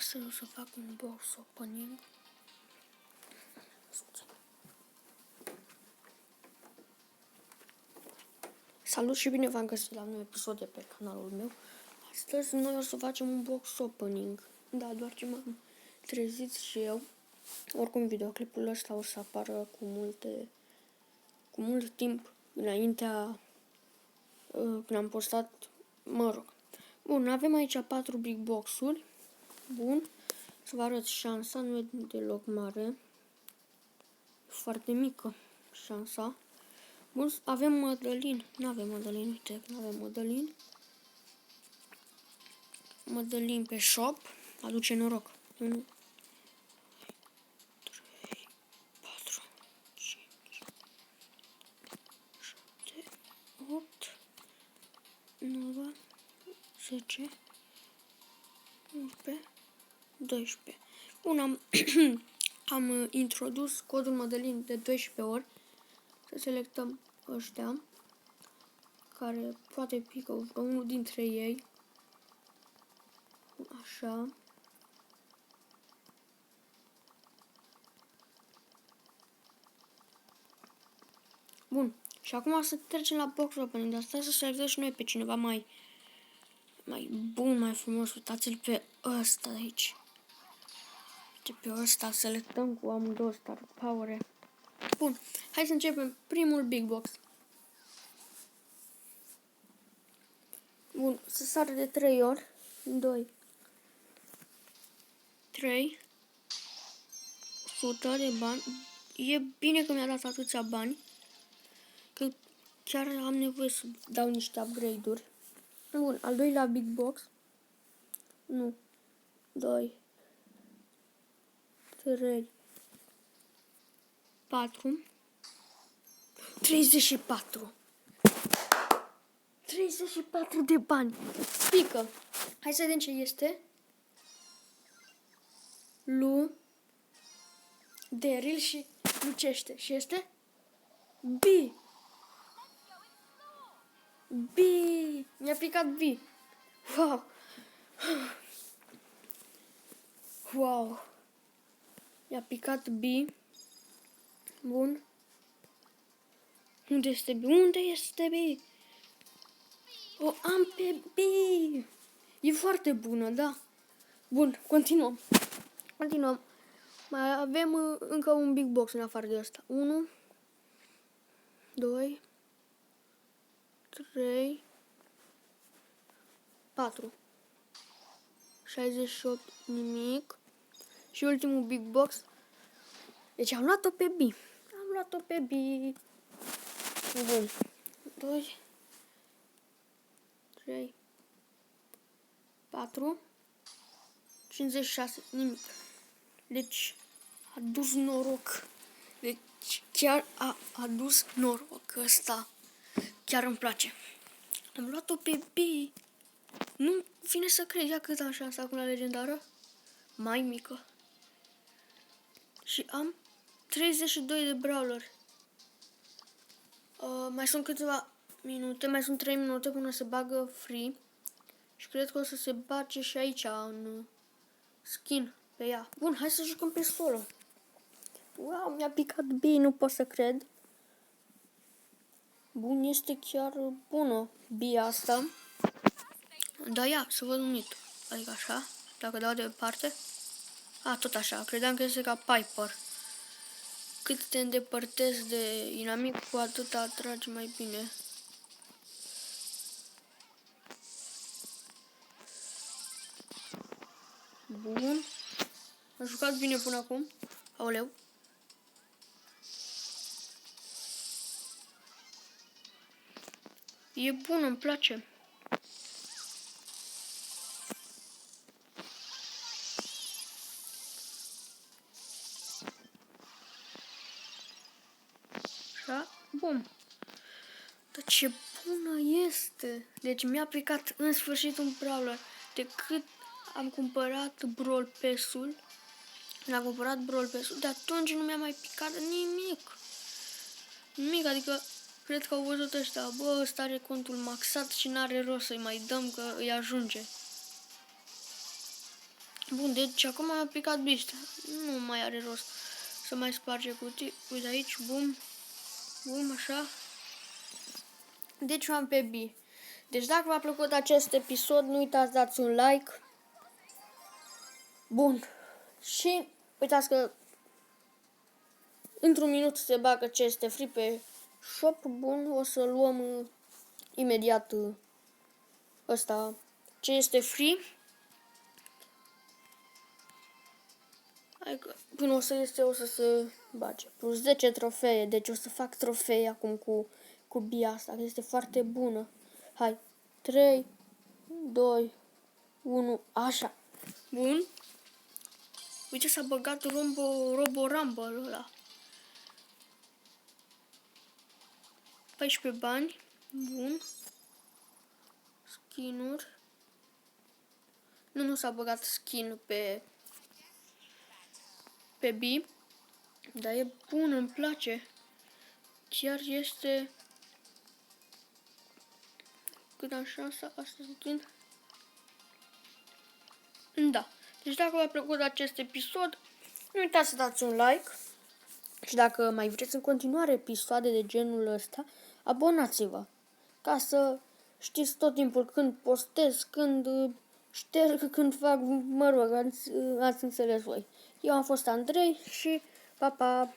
Astăzi o să fac un box opening. Salut și bine v-am găsit la un nou episod de pe canalul meu. Astăzi noi o să facem un box opening. Da, doar ce m-am trezit și eu. Oricum videoclipul ăsta o să apară cu mult timp înaintea când am postat, mă rog. Bun, avem aici 4 big box-uri. Bun, să vă arăt șansa, nu e deloc mare. E foarte mică șansa. Bun, avem Mădălin. Nu avem Mădălin, uite, nu avem Mădălin. Mădălin pe shop, aduce noroc. 1, 2, 3, 4, 5, 7, 8, 9, 10, 11, 12. Bun, am introdus codul Mădălin de 12 ori. Să selectăm ăștia, care poate pică unul dintre ei. Așa. Bun. Și acum să trecem la box opening. Dar stai să selectăm și noi pe cineva mai bun, mai frumos. Uitați-l pe ăsta de aici. Uite pe ăsta. Selectăm cu amândouă star power. Bun. Hai să începem primul big box. Bun. Să sară de 3 ori. 2, 3, 100 de bani. E bine că mi-a dat atâția bani, că chiar am nevoie să dau niște upgrade-uri. Bun, al doilea big box. 1, 2, 3, 4, 34. 34 de bani. Pică. Hai să vedem ce este. Daryl și lucește. Și este B. B. Mi-a picat B. Wow. Wow. Mi-a picat B. Bun. Unde este B? Unde este B? O am pe B. E foarte bună, da. Bun, continuăm. Continuăm. Mai avem încă un big box în afară de ăsta. 1, 2, 3, 4. 68, nimic. Și ultimul big box. Deci am luat-o pe B. Am luat-o pe B. Bun. 2, 3, 4, 56, nimic. Deci a dus noroc. Deci chiar a adus noroc ăsta. Chiar îmi place. Am luat-o pe B. Nu vine să cred. Ia cât am șansa acum la legendară. Mai mică. Și am 32 de brawler. Mai sunt câteva minute. Mai sunt 3 minute până se bagă free. Și cred că o să se bage și aici în skin pe ea. Bun, hai să jucăm pe solo. Wow, mi-a picat B, nu pot să cred. Bun, este chiar bună B asta. Da, ia, să văd un hit. Adică așa, dacă dau de parte. A, tot așa, credeam că este ca Piper. Cât te îndepărtezi de inamic, cu atât atragi mai bine. Bun. Am jucat bine până acum. Aoleu. E bun, îmi place. Așa, bun. Dar ce bună este! Deci mi-a picat în sfârșit un brawler. De cât am cumpărat Brawl Pass-ul, l-am cumpărat Brawl Pass-ul, de atunci nu mi-a mai picat nimic. Nimic, adică cred că au văzut ăștia, bă, ăsta are contul maxat și n-are rost să-i mai dăm că îi ajunge. Bun, deci acum am picat bistra. Nu mai are rost să mai sparge cutii. Uite aici, bum, bum, așa. Deci eu am pe B. Deci dacă v-a plăcut acest episod, nu uitați dați un like. Bun. Și uitați că într-un minut se bagă ce este free pe shop. Bun, o să luăm imediat ăsta ce este free. Adică până o să se bage. Plus 10 trofee. Deci o să fac trofee acum cu bia asta, că este foarte bună. Hai. 3, 2, 1, așa. Bun. Uite, s-a băgat Robo Rumble ăla. 14 bani. Bun. Skin-uri. Nu s-a băgat skin pe B. Dar e bun, îmi place. Chiar este... Cât așa, asta skin. Da. Deci dacă v-a plăcut acest episod, nu uitați să dați un like. Și dacă mai vreți în continuare episoade de genul ăsta, abonați-vă. Ca să știți tot timpul când postez, când șterg, când fac, mă rog, ați înțeles voi. Eu am fost Andrei și pa, pa!